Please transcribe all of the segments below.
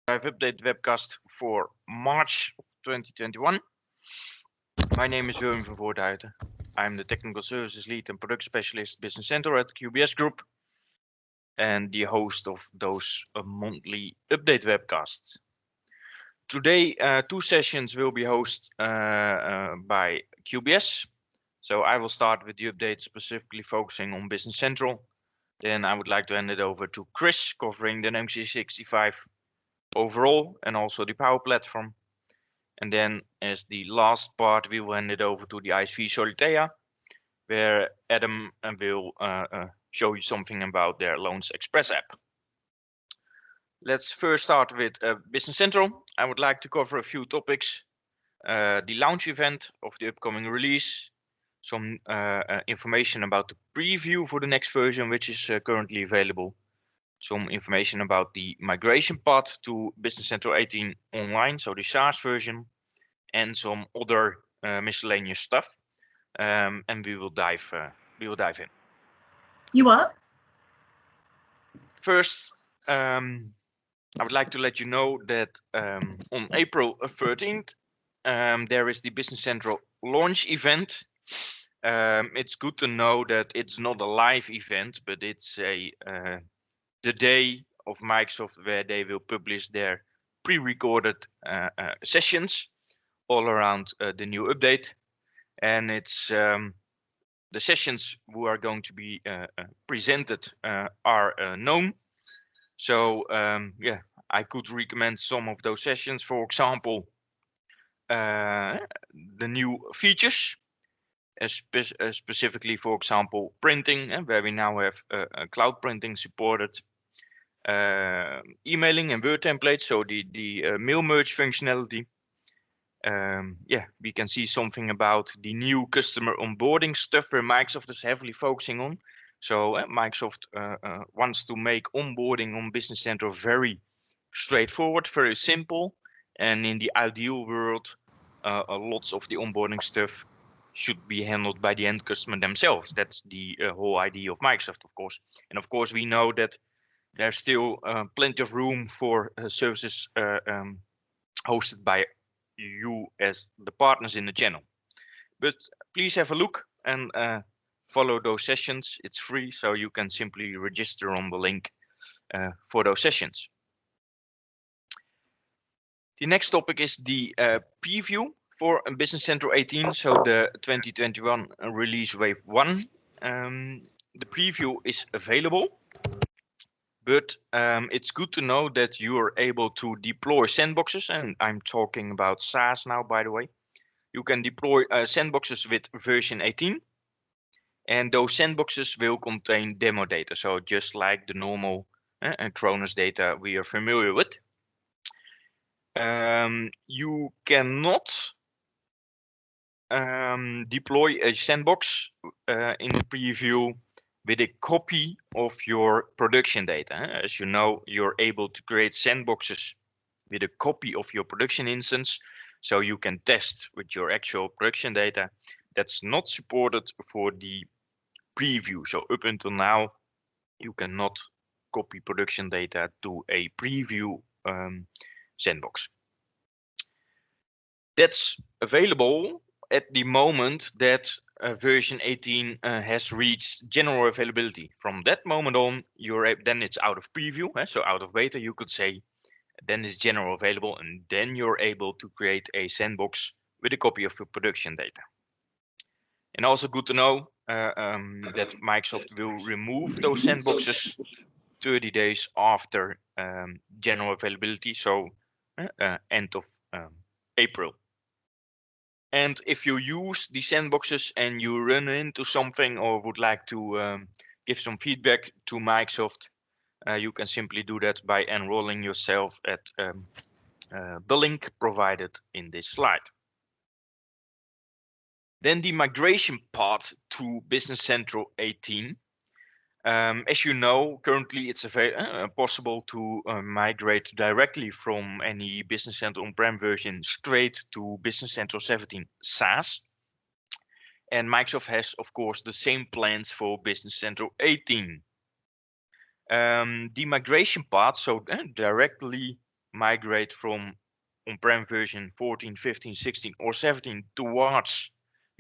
I've updated webcast for March 2021. My name is William van Voorthuizen. I'm the Technical Services Lead and Product Specialist Business Center at QBS Group and the host of those monthly update webcasts. Today, two sessions will be hosted by QBS. So I will start with the update specifically focusing on Business Central. Then I would like to hand it over to Chris covering the MC65 overall and also the Power Platform. And then as the last part, we will hand it over to the ISV Solitea, where Adam will show you something about their Loans Express app. Let's first start with Business Central. I would like to cover a few topics. The launch event of the upcoming release, some information about the preview for the next version, which is currently available, some information about the migration path to Business Central 18 online, so the SaaS version, and some other miscellaneous stuff. And we will dive in. You what? First, I would like to let you know that on April 13th, there is the Business Central launch event. It's good to know that it's not a live event, but it's the day of Microsoft where they will publish their pre-recorded sessions all around the new update. And it's the sessions who are going to be presented are known. So yeah, I could recommend some of those sessions. For example, the new features, specifically, for example, printing, where we now have cloud printing supported. Emailing and Word templates, so the mail merge functionality. Yeah, we can see something about the new customer onboarding stuff where Microsoft is heavily focusing on. So Microsoft wants to make onboarding on Business Central very straightforward, very simple. And in the ideal world, lots of the onboarding stuff should be handled by the end customer themselves. That's the whole idea of Microsoft, of course. And of course, we know that there's still plenty of room for services hosted by you as the partners in the channel. But please have a look and follow those sessions. It's free, so you can simply register on the link for those sessions. The next topic is the preview for Business Central 18, so the 2021 release wave 1. The preview is available. But it's good to know that you are able to deploy sandboxes, and I'm talking about SaaS now, by the way. You can deploy sandboxes with version 18, and those sandboxes will contain demo data, so just like the normal Cronus data we are familiar with. You cannot deploy a sandbox in the preview with a copy of your production data. As you know, you're able to create sandboxes with a copy of your production instance, so you can test with your actual production data. That's not supported for the preview. So up until now, you cannot copy production data to a preview sandbox. That's available at the moment that version 18 has reached general availability. From that moment on, then it's out of preview, so out of beta, you could say. Then it's general available, and then you're able to create a sandbox with a copy of your production data. And also good to know that Microsoft will remove those sandboxes 30 days after general availability, so end of April. And if you use the sandboxes and you run into something or would like to give some feedback to Microsoft, you can simply do that by enrolling yourself at the link provided in this slide. Then the migration path to Business Central 18. As you know, currently it's possible to migrate directly from any Business Central on-prem version straight to Business Central 17 SaaS. And Microsoft has, of course, the same plans for Business Central 18. The migration path, so directly migrate from on-prem version 14, 15, 16 or 17 towards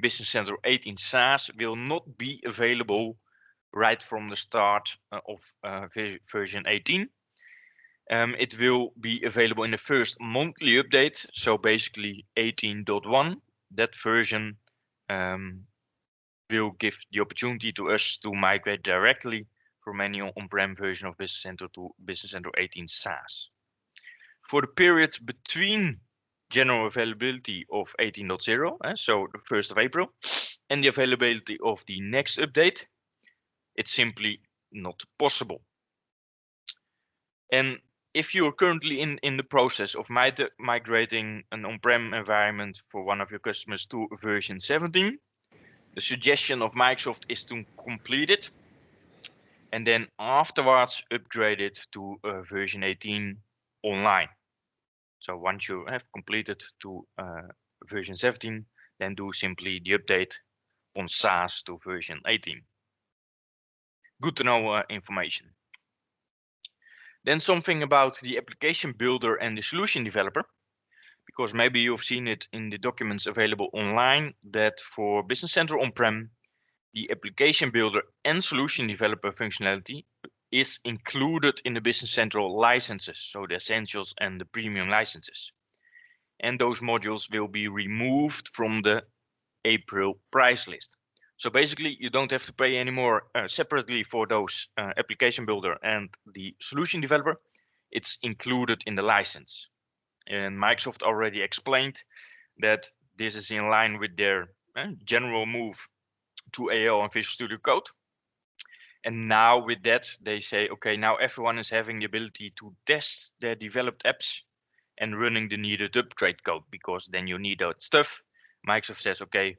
Business Central 18 SaaS will not be available right from the start of version 18. It will be available in the first monthly update. So basically 18.1, that version will give the opportunity to us to migrate directly from any on-prem version of Business Central to Business Central 18 SaaS. For the period between general availability of 18.0, so the 1st of April, and the availability of the next update, it's simply not possible. And if you're currently in the process of migrating an on-prem environment for one of your customers to version 17, the suggestion of Microsoft is to complete it and then afterwards upgrade it to version 18 online. So once you have completed to version 17, then do simply the update on SaaS to version 18. Good to know information. Then something about the application builder and the solution developer, because maybe you've seen it in the documents available online that for Business Central on-prem, the application builder and solution developer functionality is included in the Business Central licenses, so the essentials and the premium licenses. And those modules will be removed from the April price list. So basically, you don't have to pay anymore separately for those application builder and the solution developer. It's included in the license. And Microsoft already explained that this is in line with their general move to AL and Visual Studio Code. And now with that, they say, okay, now everyone is having the ability to test their developed apps and running the needed upgrade code, because then you need that stuff. Microsoft says, okay,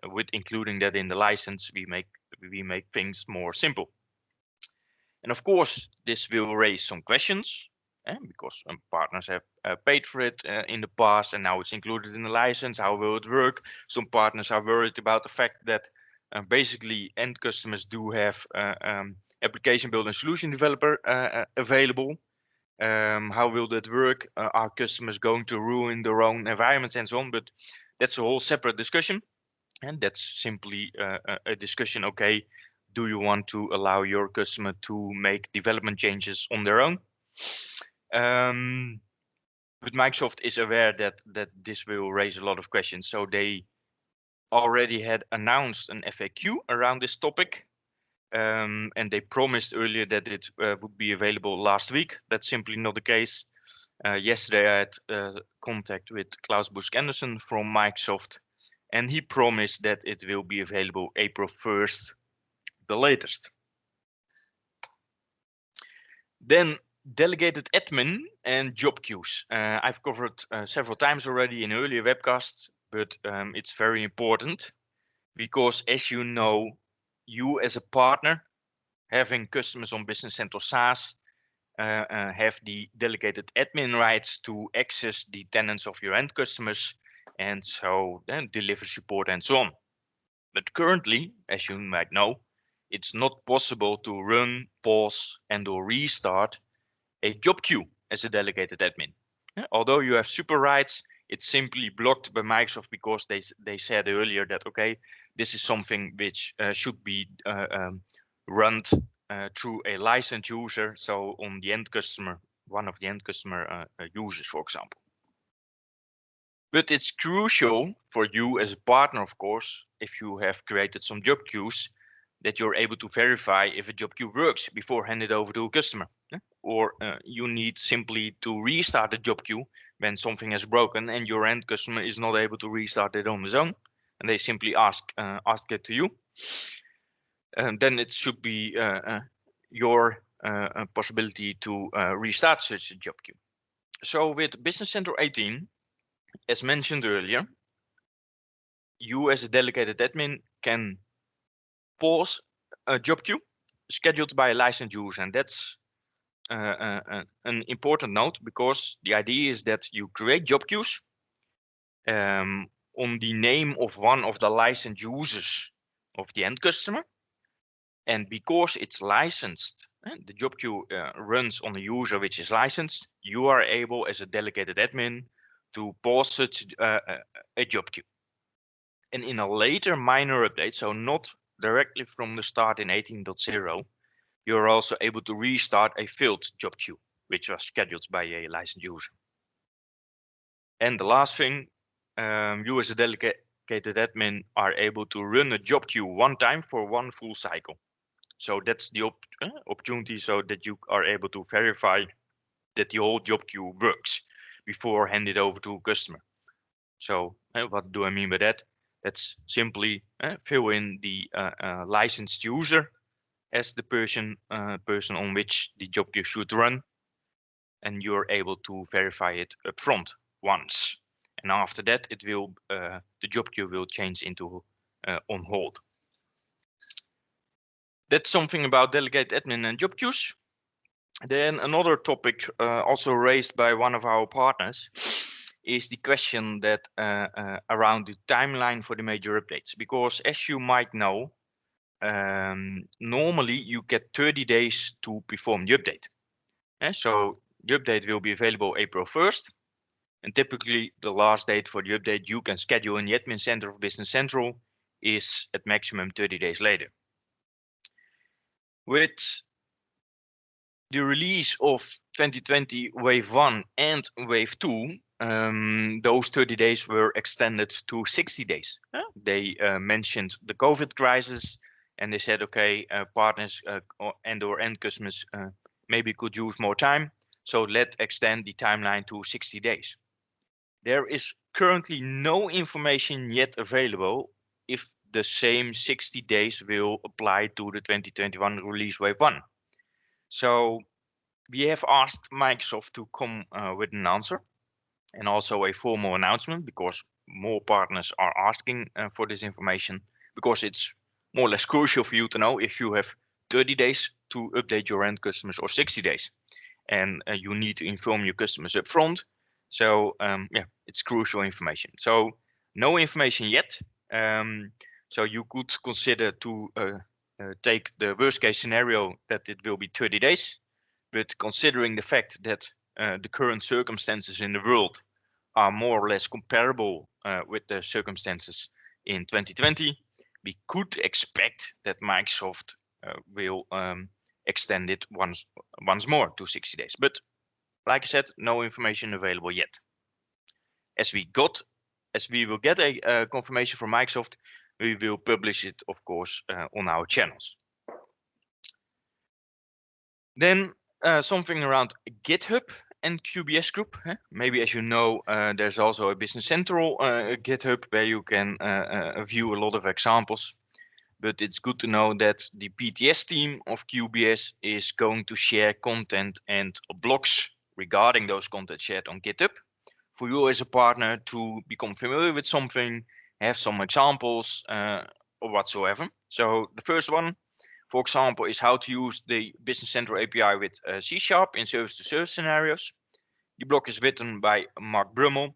with including that in the license, we make things more simple. And of course, this will raise some questions because partners have paid for it in the past, and now it's included in the license. How will it work? Some partners are worried about the fact that basically end customers do have application builder and solution developer available. How will that work? Are customers going to ruin their own environments and so on? But that's a whole separate discussion. And that's simply a discussion. Okay, do you want to allow your customer to make development changes on their own? But Microsoft is aware that this will raise a lot of questions. So they already had announced an FAQ around this topic. And they promised earlier that it would be available last week. That's simply not the case. Yesterday I had contact with Klaus Busk-Andersen from Microsoft, and he promised that it will be available April 1st, the latest. Then delegated admin and job queues. I've covered several times already in earlier webcasts, but it's very important because, as you know, you as a partner having customers on Business Central SaaS have the delegated admin rights to access the tenants of your end customers and so then deliver support and so on. But currently, as you might know, it's not possible to run, pause and or restart a job queue as a delegated admin. Although you have super rights, it's simply blocked by Microsoft because they said earlier that, okay, this is something which should be run through a licensed user, so on the end customer, one of the end customer users, for example. But it's crucial for you as a partner, of course, if you have created some job queues, that you're able to verify if a job queue works before hand it over to a customer. Or you need simply to restart the job queue when something has broken and your end customer is not able to restart it on his own, and they simply ask it to you. And then it should be your possibility to restart such a job queue. So with Business Central 18, as mentioned earlier, you as a delegated admin can pause a job queue scheduled by a licensed user, and that's an important note because the idea is that you create job queues on the name of one of the licensed users of the end customer, And because it's licensed, the job queue runs on a user which is licensed, you are able as a delegated admin to pause such a job queue. And in a later minor update, so not directly from the start in 18.0, you're also able to restart a failed job queue, which was scheduled by a licensed user. And the last thing, you as a delegated admin are able to run a job queue one time for one full cycle. So that's the opportunity so that you are able to verify that the whole job queue works before hand it over to a customer. So what do I mean by that? That's simply fill in the licensed user as the person on which the job queue should run, and you're able to verify it upfront once. And after that, it will the job queue will change into on hold. That's something about delegated admin and job queues. Then another topic also raised by one of our partners is the question that around the timeline for the major updates. Because as you might know, normally you get 30 days to perform the update. So the update will be available April 1st. And typically the last date for the update you can schedule in the admin center of Business Central is at maximum 30 days later. With the release of 2020 Wave 1 and Wave 2, those 30 days were extended to 60 days. They mentioned the COVID crisis, and they said, okay, partners or end customers maybe could use more time, so let's extend the timeline to 60 days. There is currently no information yet available if the same 60 days will apply to the 2021 release Wave 1. So we have asked Microsoft to come with an answer and also a formal announcement, because more partners are asking for this information, because it's more or less crucial for you to know if you have 30 days to update your end customers or 60 days. And you need to inform your customers up front. So yeah, it's crucial information. So no information yet. So you could consider to take the worst case scenario that it will be 30 days. But considering the fact that the current circumstances in the world are more or less comparable with the circumstances in 2020, we could expect that Microsoft will extend it once more to 60 days. But like I said, no information available yet. As we will get a confirmation from Microsoft, we will publish it, of course, on our channels. Then something around GitHub and QBS Group. Maybe as you know, there's also a Business Central GitHub where you can view a lot of examples. But it's good to know that the PTS team of QBS is going to share content and blogs regarding those content shared on GitHub for you as a partner to become familiar with something, have some examples or whatsoever. So the first one, for example, is how to use the Business Central API with C# in service-to-service scenarios. The blog is written by Mark Brummel.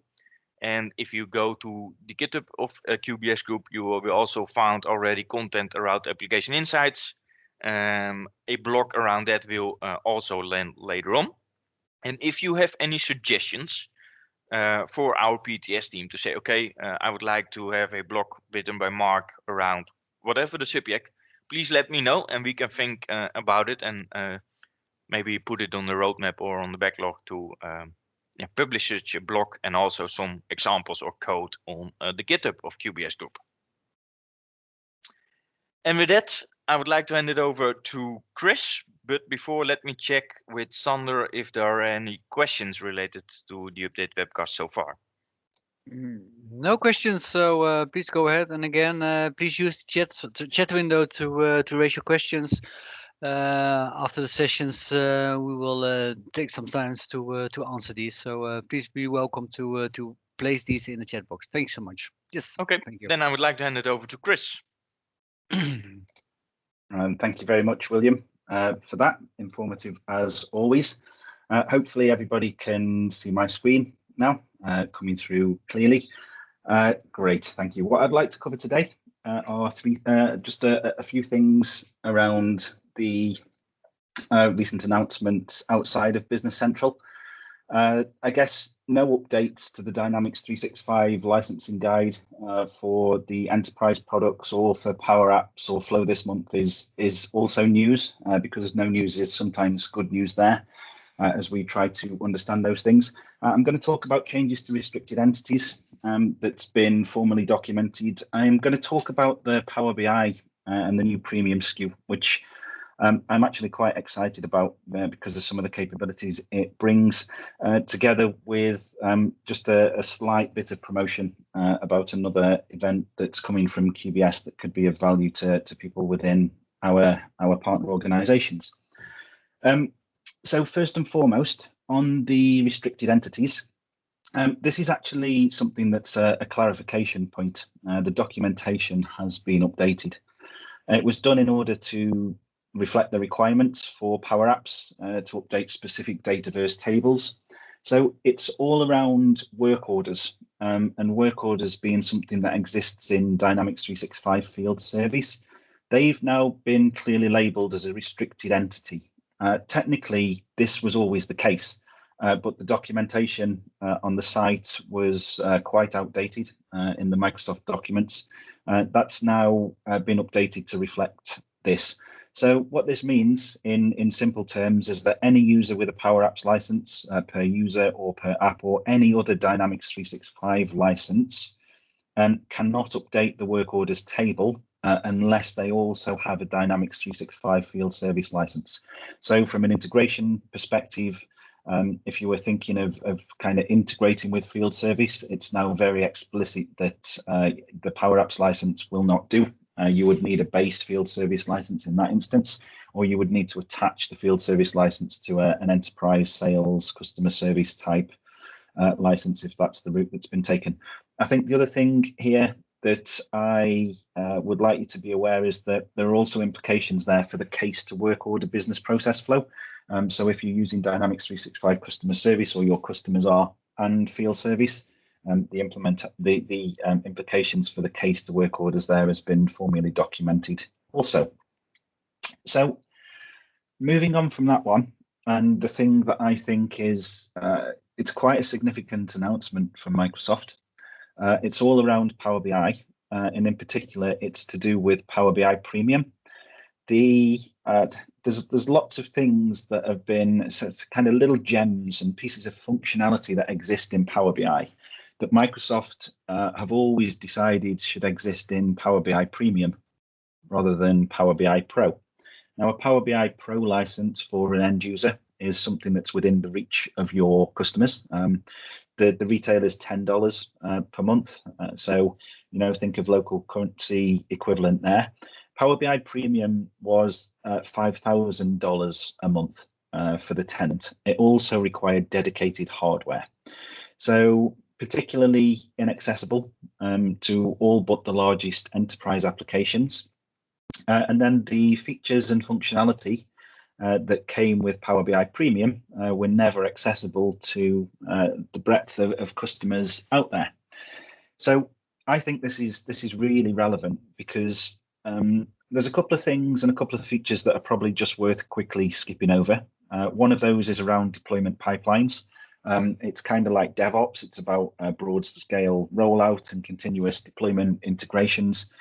And if you go to the GitHub of QBS Group, you will also find already content around application insights. A blog around that will also land later on. And if you have any suggestions for our PTS team to say, okay, I would like to have a blog written by Mark around whatever the subject, please let me know and we can think about it and maybe put it on the roadmap or on the backlog to publish such a blog and also some examples or code on the GitHub of QBS Group. And with that, I would like to hand it over to Chris. But before, let me check with Sander if there are any questions related to the update webcast so far. No questions, so please go ahead. And again, please use the chat window to raise your questions. After the sessions, we will take some time to answer these. So please be welcome to place these in the chat box. Thanks so much. Yes. Okay. Thank you. Then I would like to hand it over to Chris. Thank you very much, William, for that. Informative as always. Hopefully everybody can see my screen now, coming through clearly. Great, thank you. What I'd like to cover today are just a few things around the recent announcements outside of Business Central. I guess no updates to the Dynamics 365 licensing guide for the enterprise products or for Power Apps or Flow this month is also news, because no news is sometimes good news there, as we try to understand those things. I'm going to talk about changes to restricted entities that's been formally documented. I'm going to talk about the Power BI and the new premium SKU, which I'm actually quite excited about because of some of the capabilities it brings, together with just a slight bit of promotion about another event that's coming from QBS that could be of value to people within our partner organisations. So first and foremost, on the restricted entities, this is actually something that's a clarification point. The documentation has been updated. It was done in order to reflect the requirements for Power Apps to update specific Dataverse tables. So it's all around work orders, and work orders being something that exists in Dynamics 365 Field Service. They've now been clearly labelled as a restricted entity. Technically, this was always the case, but the documentation on the site was quite outdated in the Microsoft documents. That's now been updated to reflect this. So what this means in simple terms is that any user with a Power Apps license per user or per app or any other Dynamics 365 license cannot update the work orders table unless they also have a Dynamics 365 field service license. So from an integration perspective, if you were thinking of kind of integrating with field service, it's now very explicit that the Power Apps license will not do. You would need a base field service license in that instance, or you would need to attach the field service license to an enterprise sales customer service type license if that's the route that's been taken. I think the other thing here that I would like you to be aware is that there are also implications there for the case to work order business process flow. So if you're using Dynamics 365 customer service or your customers are and field service, the implications for the case to work orders there has been formally documented also. So moving on from that one, and the thing that I think is it's quite a significant announcement from Microsoft. It's all around Power BI, and in particular, it's to do with Power BI Premium. There's lots of things that have been kind of little gems and pieces of functionality that exist in Power BI that Microsoft have always decided should exist in Power BI Premium rather than Power BI Pro. Now, a Power BI Pro license for an end user is something that's within the reach of your customers. The retail is $10 per month. So, think of local currency equivalent there. Power BI Premium was $5,000 a month for the tenant. It also required dedicated hardware. So particularly inaccessible to all but the largest enterprise applications. And then the features and functionality that came with Power BI Premium were never accessible to the breadth of customers out there. So I think this is really relevant because there's a couple of things and a couple of features that are probably just worth quickly skipping over. One of those is around deployment pipelines. It's kind of like DevOps. It's about broad scale rollout and continuous deployment integrations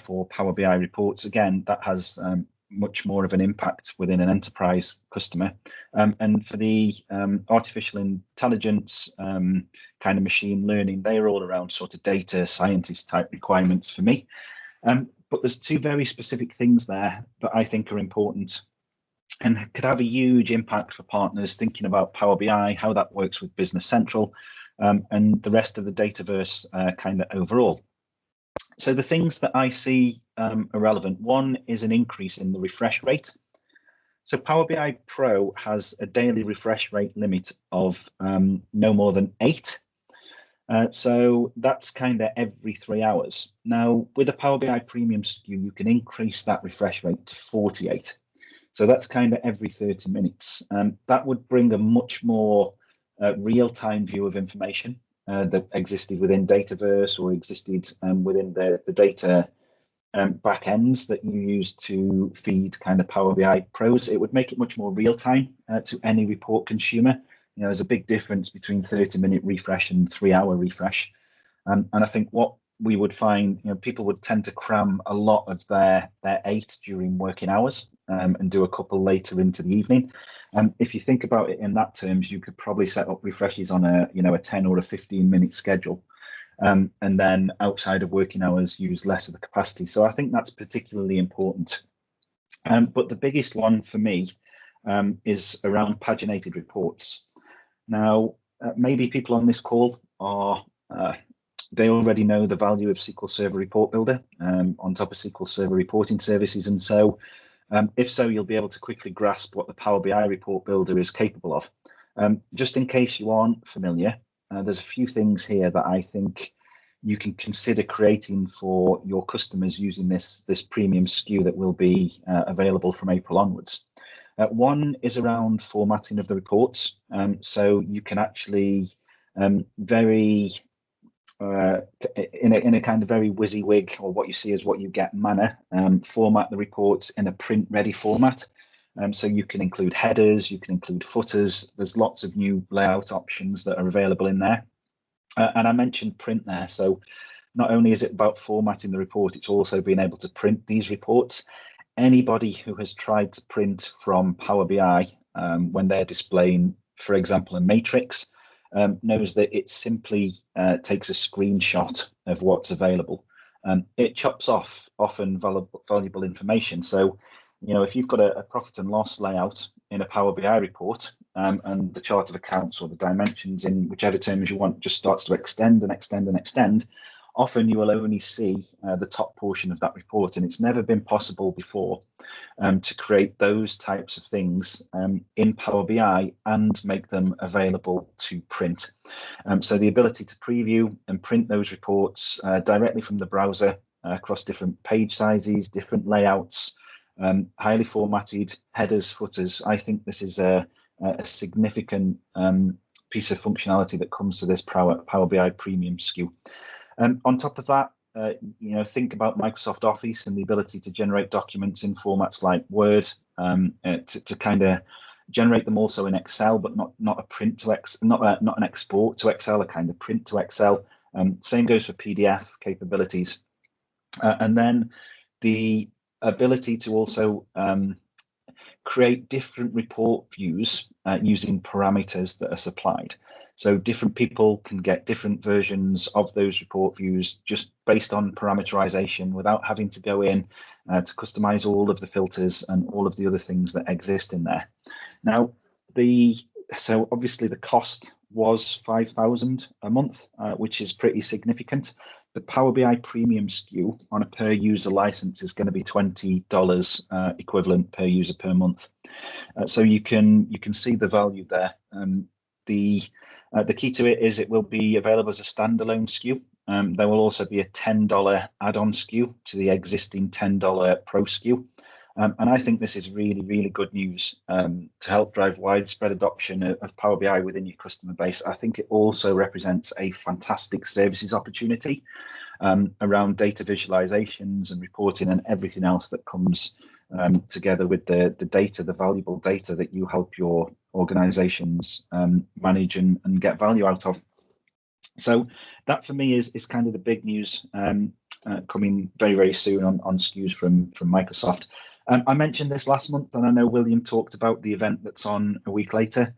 for Power BI reports. Again, that has much more of an impact within an enterprise customer. And for the artificial intelligence kind of machine learning, they're all around sort of data scientist type requirements for me. But there's two very specific things there that I think are important and could have a huge impact for partners thinking about Power BI, how that works with Business Central, and the rest of the Dataverse kind of overall. So the things that I see are relevant. One is an increase in the refresh rate. So Power BI Pro has a daily refresh rate limit of no more than 8. So that's kind of every 3 hours. Now, with a Power BI Premium SKU, you can increase that refresh rate to 48. So that's kind of every 30 minutes. That would bring a much more real-time view of information that existed within Dataverse or existed within the data back ends that you use to feed kind of Power BI pros. It would make it much more real time to any report consumer. You know, there's a big difference between 30-minute refresh and 3-hour refresh. And I think what we would find, you know, people would tend to cram a lot of their 8 during working hours and do a couple later into the evening. If you think about it in that terms, you could probably set up refreshes on a 10 or a 15-minute schedule. And then outside of working hours, use less of the capacity. So I think that's particularly important. But the biggest one for me is around paginated reports. Now, maybe people on this call are, they already know the value of SQL Server Report Builder on top of SQL Server reporting services. And so if so, you'll be able to quickly grasp what the Power BI Report Builder is capable of. Just in case you aren't familiar, there's a few things here that I think you can consider creating for your customers using this premium SKU that will be available from April onwards. One is around formatting of the reports. So you can actually in a kind of very WYSIWYG, or what you see is what you get manner, format the reports in a print ready format. So you can include headers, you can include footers. There's lots of new layout options that are available in there. And I mentioned print there. So not only is it about formatting the report, it's also being able to print these reports. Anybody who has tried to print from Power BI when they're displaying, for example, a matrix, knows that it simply takes a screenshot of what's available. It chops off often valuable information. So, you know, if you've got a profit and loss layout in a Power BI report and the chart of accounts or the dimensions in whichever terms you want just starts to extend and extend and extend, often you will only see the top portion of that report, and it's never been possible before to create those types of things in Power BI and make them available to print. So the ability to preview and print those reports directly from the browser across different page sizes, different layouts, highly formatted headers, footers. I think this is a significant piece of functionality that comes to this Power BI Premium SKU. On top of that, you know, think about Microsoft Office and the ability to generate documents in formats like Word, to kind of generate them also in Excel, but not a print to not an export to Excel, a kind of print to Excel. Same goes for PDF capabilities, and then the ability to also create different report views using parameters that are supplied. So different people can get different versions of those report views just based on parameterization without having to go in to customize all of the filters and all of the other things that exist in there. Now, so obviously the cost was $5,000 a month, which is pretty significant. The Power BI Premium SKU on a per user license is going to be $20 equivalent per user per month. So you can see the value there. The key to it is it will be available as a standalone SKU. There will also be a $10 add-on SKU to the existing $10 Pro SKU. And I think this is really, really good news to help drive widespread adoption of Power BI within your customer base. I think it also represents a fantastic services opportunity around data visualizations and reporting and everything else that comes together with the data, the valuable data that you help your organizations manage and get value out of. So that for me is kind of the big news coming very, very soon on SKUs from Microsoft. I mentioned this last month, and I know William talked about the event that's on a week later.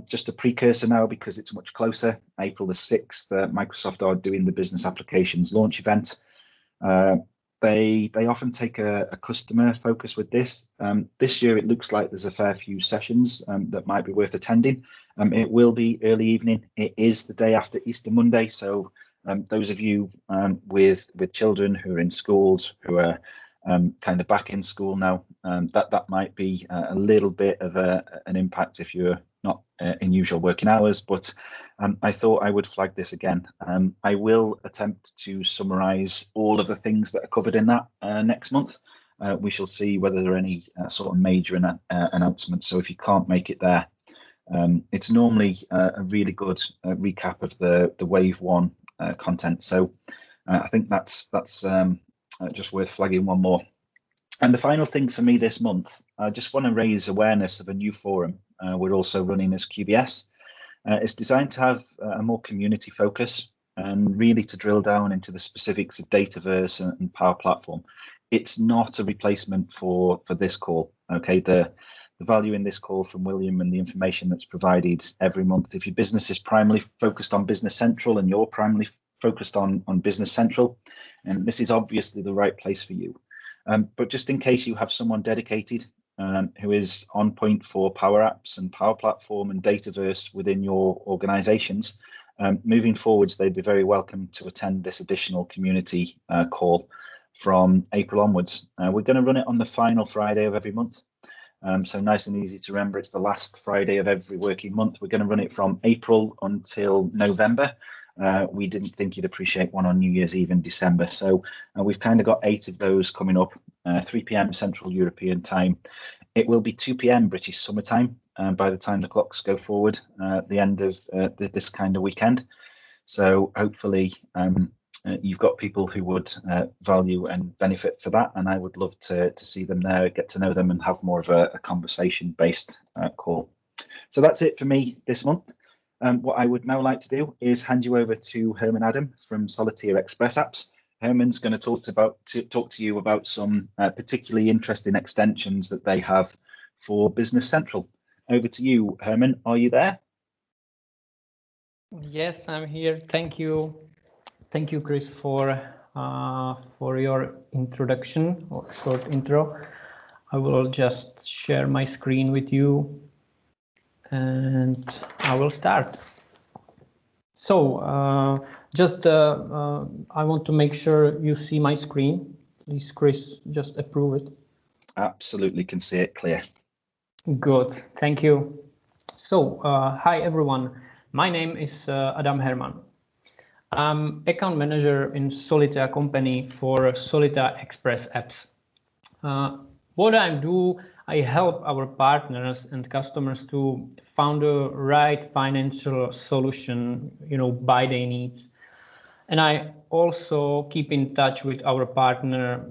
Just a precursor now because it's much closer. April the 6th, Microsoft are doing the business applications launch event. They often take a customer focus with this. This year, it looks like there's a fair few sessions that might be worth attending. It will be early evening. It is the day after Easter Monday. So those of you with children who are in schools, who are kind of back in school now, that might be a little bit of an impact if you're not in usual working hours, but I thought I would flag this again. I will attempt to summarize all of the things that are covered in that next month. We shall see whether there are any sort of major announcements. So if you can't make it there, it's normally a really good recap of the wave one content. So I think that's just worth flagging one more. And the final thing for me this month, I just want to raise awareness of a new forum we're also running as QBS. It's designed to have a more community focus and really to drill down into the specifics of Dataverse and Power Platform. It's not a replacement for this call. Okay, the value in this call from William and the information that's provided every month. If your business is primarily focused on Business Central and you're primarily focused on Business Central, and this is obviously the right place for you. But just in case you have someone dedicated who is on point for Power Apps and Power Platform and Dataverse within your organizations, moving forwards, they'd be very welcome to attend this additional community call from April onwards. We're going to run it on the final Friday of every month. So nice and easy to remember, it's the last Friday of every working month. We're going to run it from April until November. We didn't think you'd appreciate one on New Year's Eve in December. So we've kind of got 8 of those coming up, 3 p.m. Central European time. It will be 2 p.m. British Summer Time by the time the clocks go forward at the end of this kind of weekend. So hopefully you've got people who would value and benefit for that. And I would love to see them there, get to know them and have more of a conversation-based call. So that's it for me this month. What I would now like to do is hand you over to Hermann Adam from Solitea Express Apps. Hermann's going to talk to you about some particularly interesting extensions that they have for Business Central. Over to you, Hermann. Are you there? Yes, I'm here. Thank you, Chris, for your introduction or short intro. I will just share my screen with you, and I will start. So I want to make sure you see my screen. Please, Chris, just approve it. Absolutely, can see it clear. Good, thank you. So hi everyone, my name is Adam Hermann. I'm account manager in Solitea company for Solitea Express Apps. What I do, I help our partners and customers to find the right financial solution, by their needs. And I also keep in touch with our partner,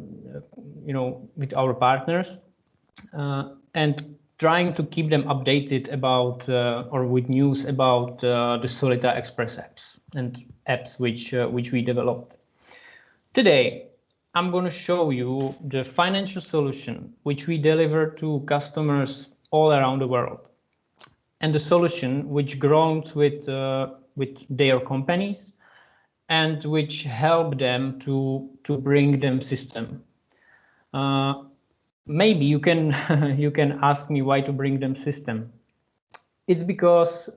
with our partners, and trying to keep them updated about or with news about the Solitea Express apps and apps which we developed. Today, I'm going to show you the financial solution which we deliver to customers all around the world, and the solution which grows with their companies and which help them to bring them system. Maybe you can you can ask me why to bring them system. It's because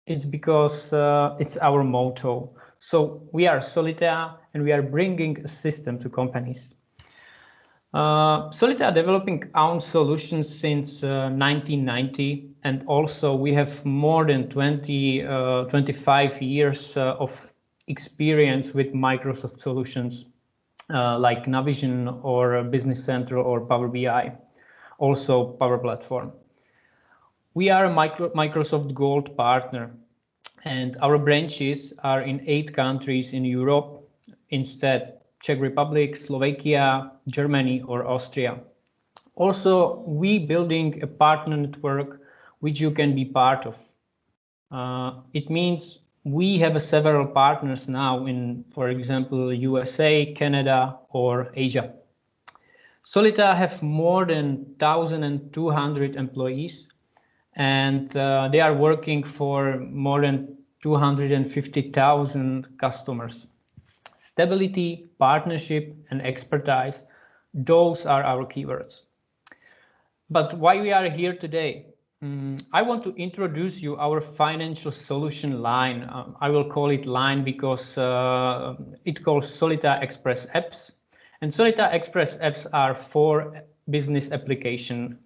it's our motto. So we are Solitea and we are bringing a system to companies. Solitea developing own solutions since 1990, and also we have more than 25 years of experience with Microsoft solutions like Navision or Business Central or Power BI, also Power Platform. We are a Microsoft Gold partner, and our branches are in 8 countries in Europe, instead Czech Republic, Slovakia, Germany or Austria. Also, we building a partner network which you can be part of. It means we have several partners now in, for example, USA, Canada or Asia. Solitea have more than 1,200 employees, and they are working for more than 250,000 customers. Stability, partnership, and expertise, those are our keywords. But why we are here today? I want to introduce you our financial solution line. I will call it line because it calls Solitea Express Apps. And Solitea Express Apps are 4 business application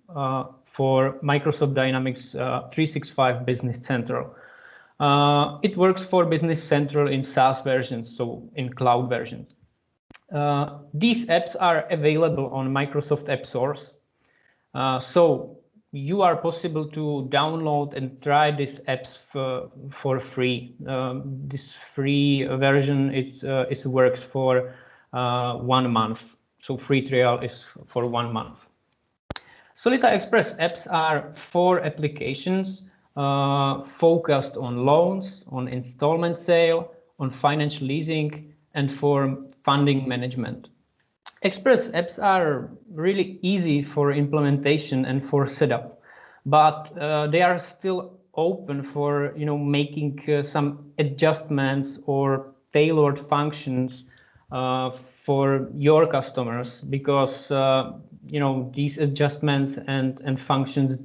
for Microsoft Dynamics 365 Business Central. It works for Business Central in SaaS versions, so in cloud versions. These apps are available on Microsoft App Source. So you are possible to download and try these apps for free. This free version it works for 1 month. So free trial is for 1 month. Solitea Express apps are 4 applications focused on loans, on installment sale, on financial leasing, and for funding management. Express apps are really easy for implementation and for setup, but they are still open for making some adjustments or tailored functions for your customers, because these adjustments and functions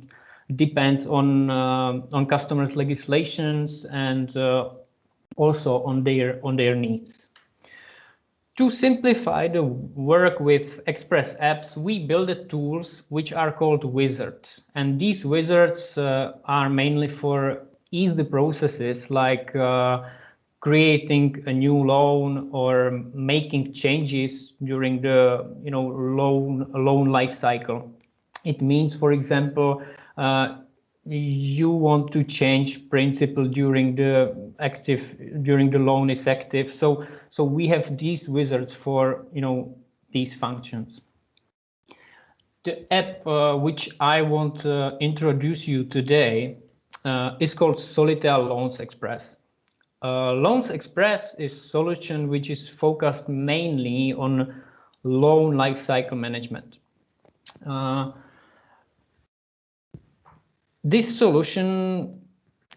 depends on customers' legislations and also on their needs. To simplify the work with Express apps, we built tools which are called wizards, and these wizards are mainly for ease the processes, like creating a new loan or making changes during the loan life cycle. It means, for example, you want to change principal during the loan is active. So we have these wizards for these functions. The app which I want to introduce you today is called Solitea Loans Express. Loans Express is a solution which is focused mainly on loan lifecycle management. This solution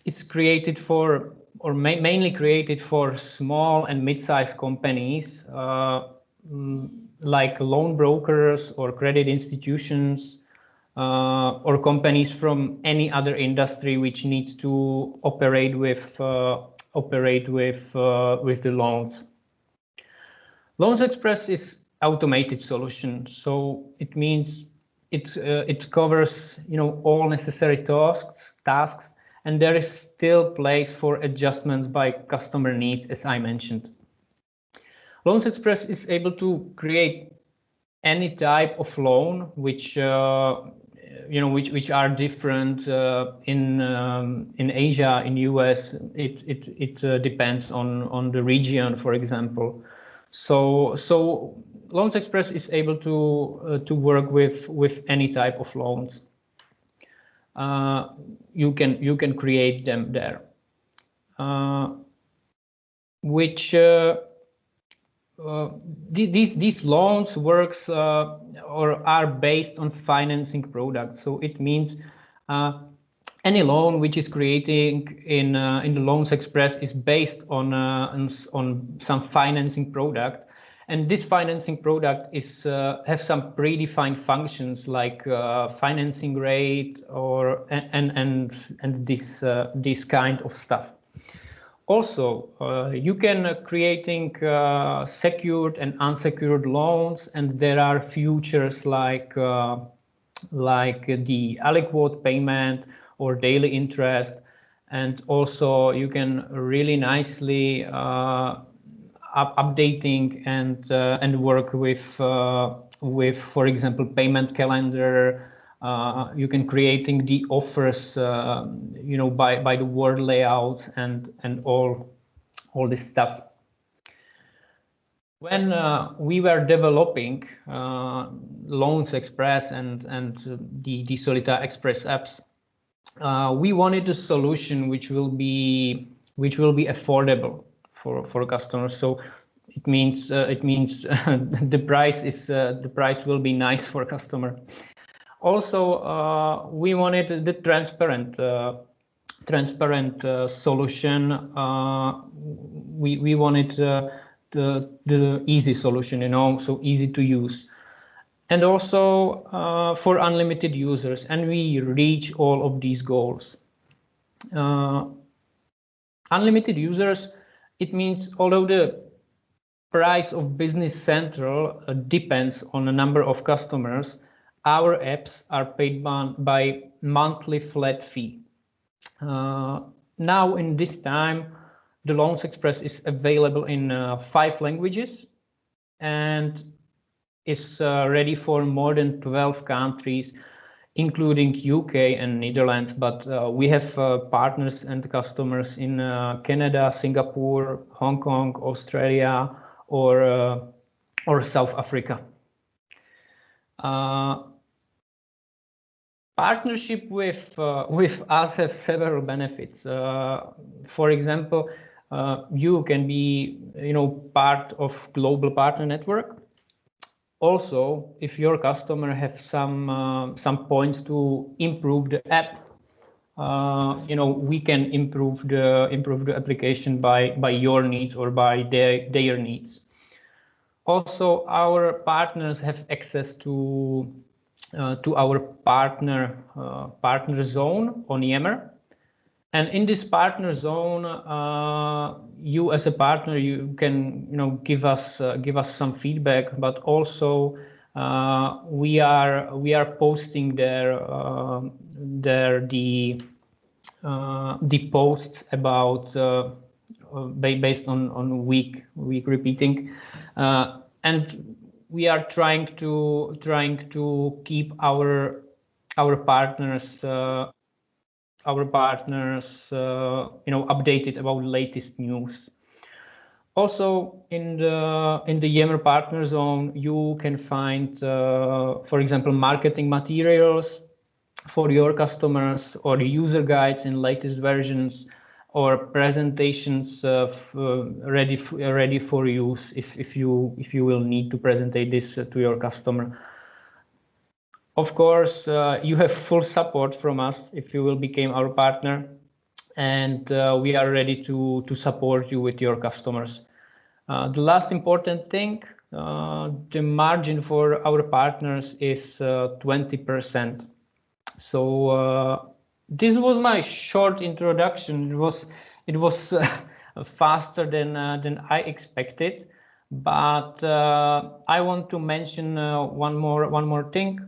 is created for, or mainly created for, small and mid-sized companies like loan brokers or credit institutions or companies from any other industry which needs to operate with the loans. Loans Express is automated solution, so it means it covers all necessary tasks, and there is still place for adjustments by customer needs, as I mentioned. Loans Express is able to create any type of loan which which are different in Asia, in US. It depends on the region, for example. So Loans Express is able to work with any type of loans. You can create them there. These loans works or are based on financing products. So it means any loan which is creating in the Loans Express is based on some financing product, and this financing product is have some predefined functions like financing rate or and this kind of stuff. Also, you can creating secured and unsecured loans, and there are features like the aliquot payment or daily interest, and also you can really nicely updating and work with, for example, payment calendar. You can creating the offers, by the word layouts and all this stuff. When we were developing Loans Express and the Solitea Express apps, we wanted a solution which will be affordable for customers. So it means the price will be nice for customer. Also, we wanted the transparent solution. We wanted the easy solution, so easy to use, and also for unlimited users, and we reach all of these goals. Unlimited users, it means although the price of Business Central depends on the number of customers, our apps are paid by monthly flat fee. Now in this time, the Loans Express is available in 5 languages and is ready for more than 12 countries, including UK and Netherlands, but we have partners and customers in Canada, Singapore, Hong Kong, Australia, or or South Africa. Partnership with us have several benefits. For example, you can be, part of global partner network. Also, if your customer have some points to improve the app, we can improve the application by your needs or by their needs. Also, our partners have access to our partner zone on Yammer, and in this partner zone, you as a partner, you can give us some feedback, but also we are posting there the posts about based on week repeating, and we are trying to keep our partners updated about latest news. Also, in the Yammer partner zone, you can find, for example, marketing materials for your customers, or user guides in latest versions, or presentations ready for use if you will need to present this to your customer. Of course, you have full support from us if you will become our partner, and we are ready to support you with your customers. The last important thing, the margin for our partners is 20%. So this was my short introduction. It was faster than I expected, but I want to mention one more thing.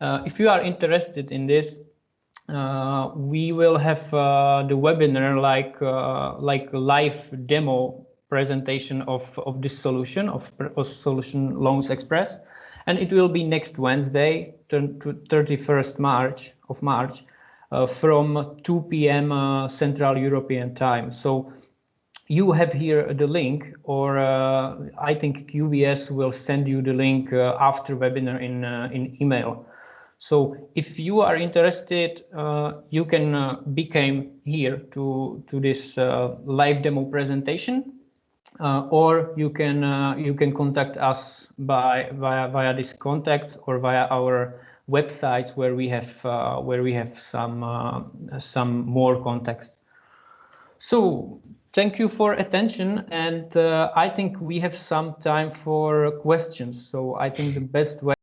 If you are interested in this, we will have the webinar like a live demo presentation of this solution of Solution Loans Express, and it will be next Wednesday, 31st March from 2 p.m. Central European time. So you have here the link, or I think QBS will send you the link after webinar in email. So if you are interested, you can become here to this live demo presentation, or you can contact us via these contacts or via our websites where we have some more context. So thank you for attention, and I think we have some time for questions. So I think the best way